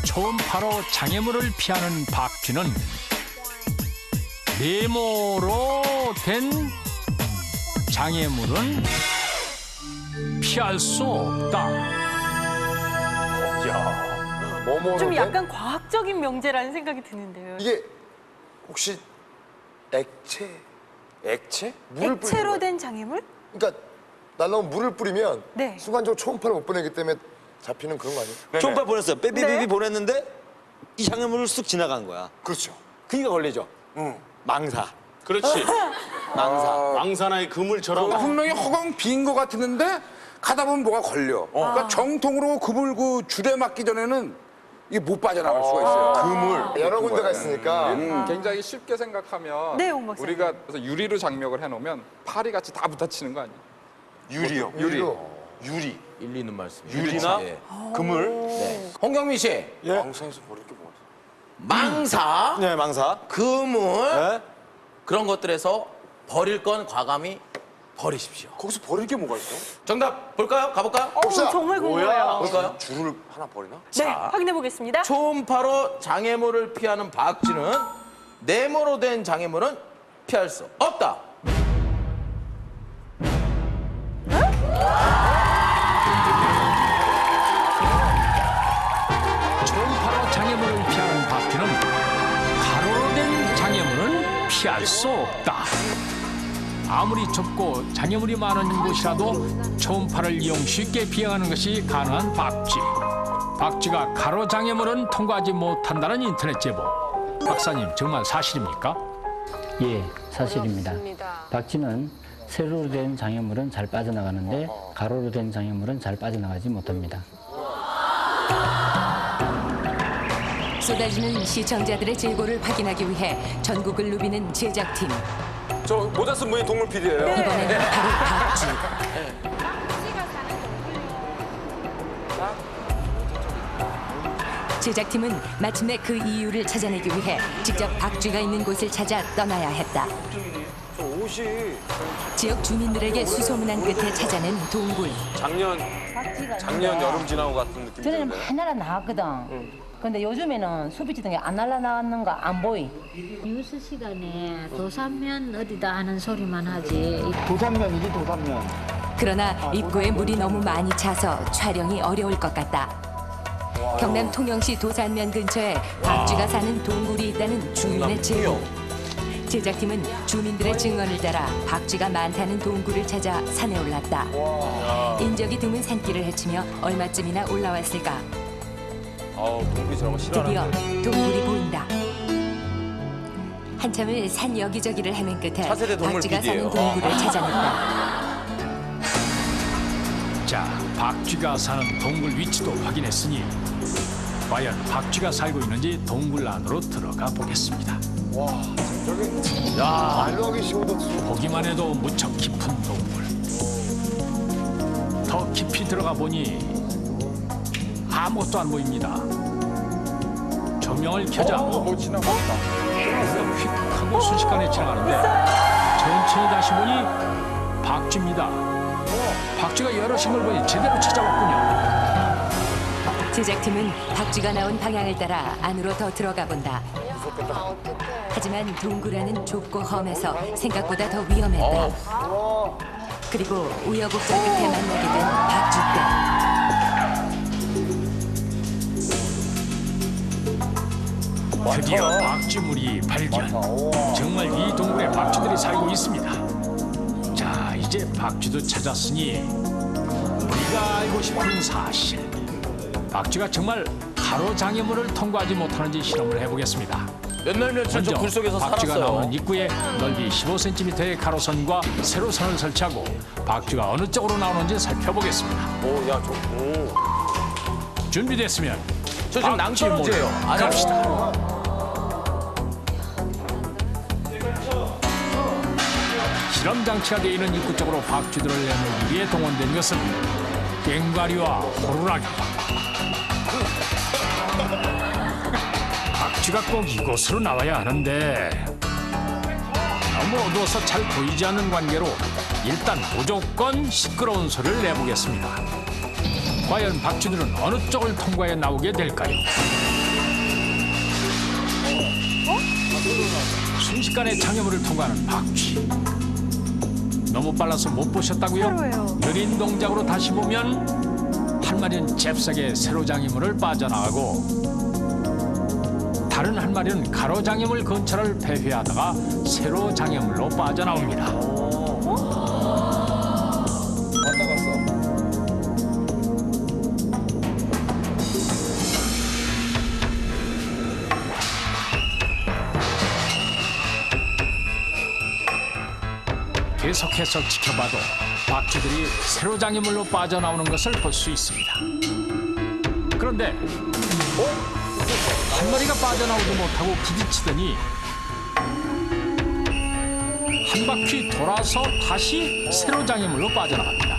초음파로 장애물을 피하는 박쥐는 네모로 된 장애물은 피할 수 없다. 좀 약간 과학적인 명제라는 생각이 드는데요. 이게 혹시 액체? 액체? 물을 액체로 뿌리는 된 장애물? 거예요? 그러니까 날라온 물을 뿌리면 네. 순간적으로 초음파를 못 보내기 때문에 잡히는 그런 거 아니에요? 초음파 보냈어요. 삐삐삐삐 네. 보냈는데 이 장애물을 쑥 지나간 거야. 그렇죠. 그니까 걸리죠. 망사. 그렇지. 망사. 왕산화의 그물처럼. 분명히 허공 빈 거 같았는데 가다 보면 뭐가 걸려. 그러니까 정통으로 그물 그 줄에 맞기 전에는 이게 못 빠져나갈 수가 있어요. 그물 여러 군데가 있으니까 굉장히 쉽게 생각하면 네, 옹 박사님. 우리가 그래서 유리로 장력을 해놓으면 파리 같이 다 붙어치는 거 아니에요? 유리요. 유리로. 유리. 일리 있는 말씀. 유리나 예. 그물. 네. 홍경민 씨, 왕사에서 버릴 게 뭐가 있어? 망사, 네, 망사. 그물 네. 그런 것들에서 버릴 건 과감히 버리십시오. 거기서 버릴 게 뭐가 있어? 정답 볼까요? 가볼까요? 봅시다. 정말 궁금해요. 볼까요? 줄을 하나 버리나? 네, 확인해 보겠습니다. 초음파로 장애물을 피하는 박쥐는 네모로 된 장애물은 피할 수 없다. 초음파로 장애물을 피하는 박쥐는 가로로 된 장애물은 피할 수 없다. 아무리 좁고 장애물이 많은 곳이라도 초음파를 이용 쉽게 비행하는 것이 가능한 박쥐. 박쥐가 가로 장애물은 통과하지 못한다는 인터넷 제보. 박사님, 정말 사실입니까? 예, 사실입니다. 박쥐는 세로로 된 장애물은 잘 빠져나가는데 가로로 된 장애물은 잘 빠져나가지 못합니다. 쏟아지는 시청자들의 제보를 확인하기 위해 전국을 누비는 제작팀. 저 모자 쓴 분이 동물 PD예요. 이번에는 바로 박쥐. 제작팀은 마침내 그 이유를 찾아내기 위해 직접 박쥐가 있는 곳을 찾아 떠나야 했다. 옷이 지역 주민들에게 수소문한 끝에 찾아낸 동굴. 작년 여름 지나고 같은 느낌. 전에는 많이 날아 나왔거든. 근데 요즘에는 수비지등에 안 날아 나왔는 거 안 보이. 뉴스 시간에 도산면 어디다 하는 소리만 하지. 도산면이지, 도산면. 그러나 입구에 물이 너무 많이 차서 촬영이 어려울 것 같다. 경남 통영시 도산면 근처에 박쥐가 사는 동굴이 있다는 주민의 제보. 제작팀은 주민들의 증언을 따라 박쥐가 많다는 동굴을 찾아 산에 올랐다. 인적이 드문 산길을 헤치며 얼마쯤이나 올라왔을까. 동물이 저런 거 드디어 동굴이 보인다. 한참을 산 여기저기를 헤맨 끝에 차세대 동물 박쥐가 PD예요. 사는 동굴을 찾아냈다. 자, 박쥐가 사는 동굴 위치도 확인했으니 과연 박쥐가 살고 있는지 동굴 안으로 들어가 보겠습니다. 말로 하기 쉬워도 보기만 해도 무척 깊은 동굴. 더 깊이 들어가 보니 아무것도 안 보입니다. 조명을 켜자 뭐 지나갔다. 휙 하고 순식간에 지나가는데 천천히 다시 보니 박쥐입니다. 박쥐가 여럿인 걸 보니 제대로 찾아왔군요. 제작팀은 박쥐가 나온 방향을 따라 안으로 더 들어가 본다. 하지만 동굴 안은 좁고 험해서 생각보다 더 위험했다. 그리고 우여곡절 끝에 만나게 된 박쥐떼. 드디어 박쥐물이 발견. 정말 이 동굴에 박쥐들이 살고 있습니다. 자, 이제 박쥐도 찾았으니 우리가 알고 싶은 사실. 박쥐가 정말 가로 장애물을 통과하지 못하는지 실험을 해보겠습니다. 몇 날 며칠 저 먼저 굴 속에서 박쥐가 살았어요. 나오는 입구에 넓이 15cm의 가로선과 세로선을 설치하고 박쥐가 어느 쪽으로 나오는지 살펴보겠습니다. 준비됐으면 저 지금 박쥐 낭떠러지예요. 모드 아니, 갑시다. 실험 장치가 되어 있는 입구 쪽으로 박쥐들을 내놓기 위해 동원된 것은 꽹과리와 호루라기. 박쥐가 꼭 이곳으로 나와야 하는데 너무 어두워서 잘 보이지 않는 관계로 일단 무조건 시끄러운 소리를 내보겠습니다. 과연 박쥐들은 어느 쪽을 통과해 나오게 될까요? 순식간에 장애물을 통과하는 박쥐. 너무 빨라서 못 보셨다고요? 새로예요. 느린 동작으로 다시 보면 한 마리는 잽싸게 세로 장애물을 빠져나가고 다른 한 마리는 가로 장애물 근처를 배회하다가 세로 장애물로 빠져나옵니다. 왔다 갔어. 계속해서 지켜봐도 박쥐들이 세로 장애물로 빠져나오는 것을 볼 수 있습니다. 그런데 한 마리가 빠져나오도 못하고 부딪히더니 한 바퀴 돌아서 다시 세로 장애물로 빠져나갑니다.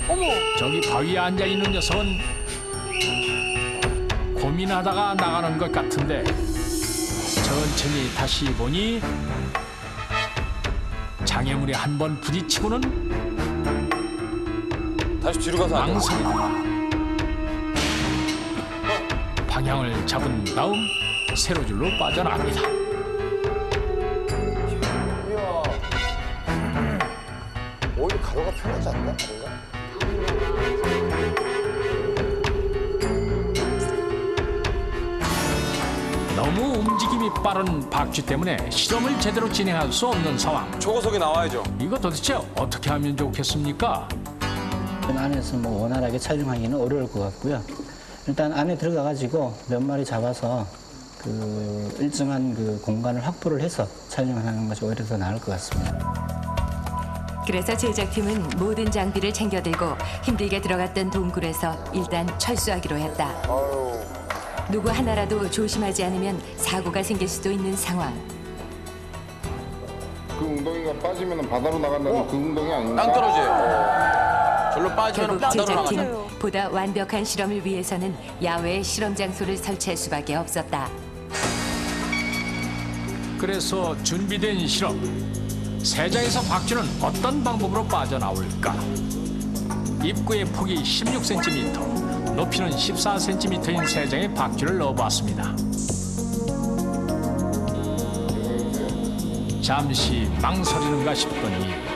어머, 저기 바위에 앉아있는 녀석은 고민하다가 나가는 것 같은데 천천히 다시 보니 장애물에 한 번 부딪히고는 다시 뒤로 가서 앉아. 망설이다가 방향을 잡은 다음 세로줄로 빠져나갑니다. 오히려 가로가 편하지 않나? 아닌가? 너무 움직임이 빠른 박쥐 때문에 실험을 제대로 진행할 수 없는 상황. 초고속이 나와야죠. 이거 도대체 어떻게 하면 좋겠습니까? 안에서 뭐 원활하게 촬영하기는 어려울 것 같고요. 일단 안에 들어가가지고 몇 마리 잡아서 그 일정한 그 공간을 확보를 해서 촬영을 하는 것이 오히려 더 나을 것 같습니다. 그래서 제작팀은 모든 장비를 챙겨들고 힘들게 들어갔던 동굴에서 일단 철수하기로 했다. 누구 하나라도 조심하지 않으면 사고가 생길 수도 있는 상황. 그 웅덩이가 빠지면 바다로 나간다는 그 웅덩이 아닌가? 땅 떨어져요. 절로 빠지면 결국 바다로 제작팀은 나가죠. 보다 완벽한 실험을 위해서는 야외에 실험 장소를 설치할 수밖에 없었다. 그래서 준비된 실험. 세장에서 박쥐는 어떤 방법으로 빠져나올까? 입구의 폭이 16cm, 높이는 14cm인 세장에 박쥐를 넣어봤습니다. 잠시 망설이는가 싶더니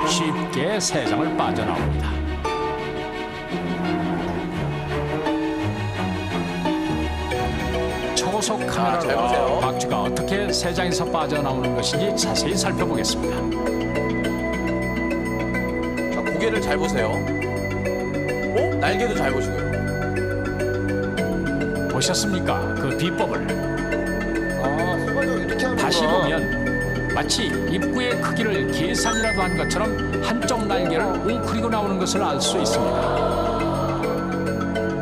쉽게 세장을 빠져나옵니다. 초고속 잘 카메라로 보세요. 박쥐가 어떻게 세장에서 빠져나오는 것인지 자세히 살펴보겠습니다. 자, 고개를 잘 보세요. 날개도 잘 보시고요. 보셨습니까? 그 비법을. 순간적으로 이렇게 하는 다시 보면 마치 입구의 크기를 계산이라도 한 것처럼 한쪽 날개를 웅크리고 나오는 것을 알 수 있습니다.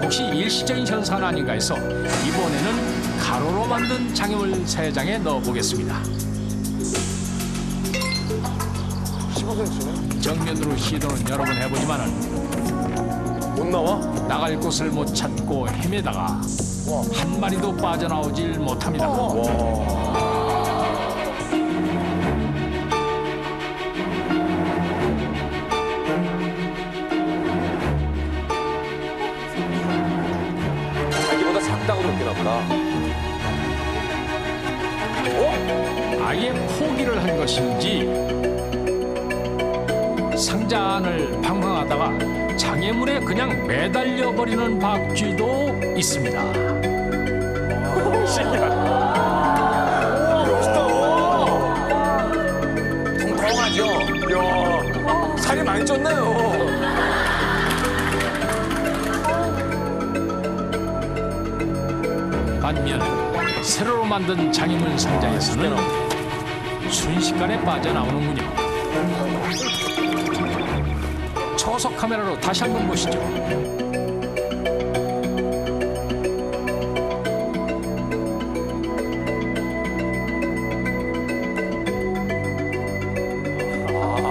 혹시 일시적인 현상은 아닌가 해서 이번에는 가로로 만든 장애물 3장에 넣어보겠습니다. 15cm네? 정면으로 시도는 여러 번 해보지만은 못 나와? 나갈 곳을 못 찾고 헤매다가 한 마리도 빠져나오질 못합니다. 자기보다 작다고 느끼나 보다. 아예 포기를 한 것인지 상자 안을 방황하다가 장애물에 그냥 매달려 버리는 박쥐도 있습니다. 통통하죠? 이야, 살이 많이 쪘네요. 반면 세로로 만든 장애물 상자에서는 순식간에 빠져나오는군요. 초고속 카메라로 다시 한번 보시죠.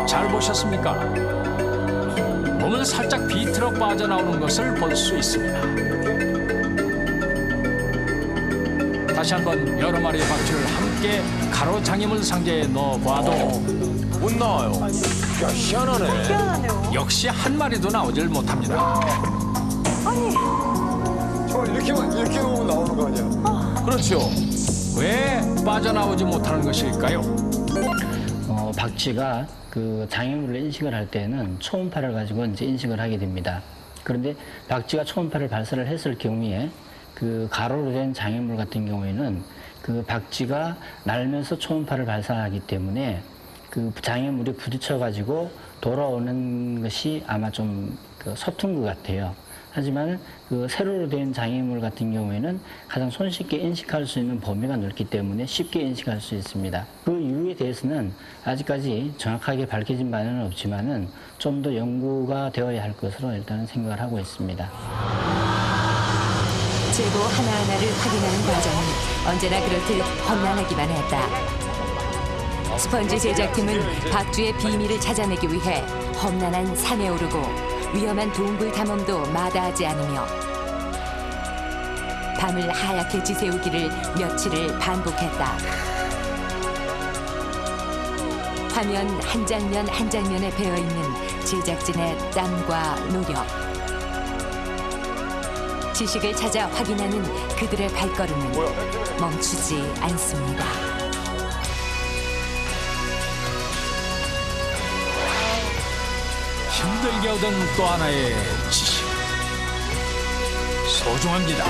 잘 보셨습니까? 몸을 살짝 비틀어 빠져나오는 것을 볼 수 있습니다. 다시 한번 여러 마리의 박쥐를 함께 가로 장애물 상자에 넣어봐도 못 나와요. 야, 희한하네. 희한하네요. 역시 한 마리도 나오질 못합니다. 이렇게 놓으면 나오는 거 아니야? 그렇죠. 왜 빠져나오지 못하는 것일까요? 박쥐가 그 장애물을 인식을 할 때는 초음파를 가지고 이제 인식을 하게 됩니다. 그런데 박쥐가 초음파를 발사를 했을 경우에 그 가로로 된 장애물 같은 경우에는 그 박쥐가 날면서 초음파를 발사하기 때문에 그 장애물이 부딪혀 가지고 돌아오는 것이 아마 좀 그 서툰 것 같아요. 하지만 그 세로로 된 장애물 같은 경우에는 가장 손쉽게 인식할 수 있는 범위가 넓기 때문에 쉽게 인식할 수 있습니다. 그 이유에 대해서는 아직까지 정확하게 밝혀진 바는 없지만은 좀 더 연구가 되어야 할 것으로 일단은 생각을 하고 있습니다. 제보 하나하나를 확인하는 과정은 언제나 그렇듯 험난하기만 했다. 스펀지 제작팀은 박쥐의 비밀을 찾아내기 위해 험난한 산에 오르고 위험한 동굴 탐험도 마다하지 않으며 밤을 하얗게 지새우기를 며칠을 반복했다. 화면 한 장면 한 장면에 배어있는 제작진의 땀과 노력. 지식을 찾아 확인하는 그들의 발걸음은 멈추지 않습니다. 힘들게 얻은 또 하나의 지식. 소중합니다.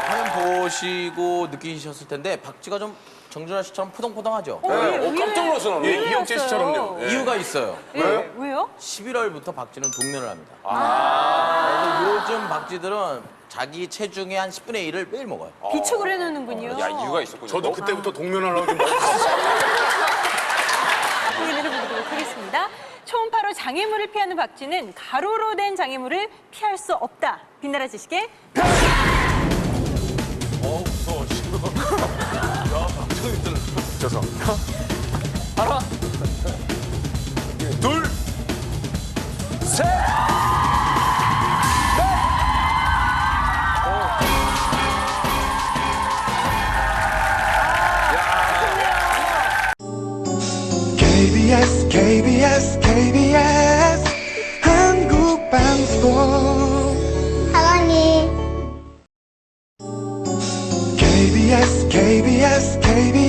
화면 보시고 느끼셨을 텐데 박쥐가 좀 정준하 씨처럼 포동포동하죠? 깜짝 놀랐어 나는. 왜 이혁재 씨처럼요. 그랬어요? 이유가 있어요. 왜요? 11월부터 박쥐는 동면을 합니다. 그래서 요즘 박쥐들은 자기 체중의 한 10분의 1을 매일 먹어요. 비축을 해놓는군요. 야, 이유가 있었군요. 저도 그때부터 동면하려고 좀 먹었어요. 확인을 해보도록 하겠습니다. 초음파로 장애물을 피하는 박쥐는 가로로 된 장애물을 피할 수 없다. 빛나라 지식의 무서워. 야, 박정희들. 죄송합니다. 하나, 둘, 셋. KBS KBS KBS 한국방송 사랑해 KBS KBS KBS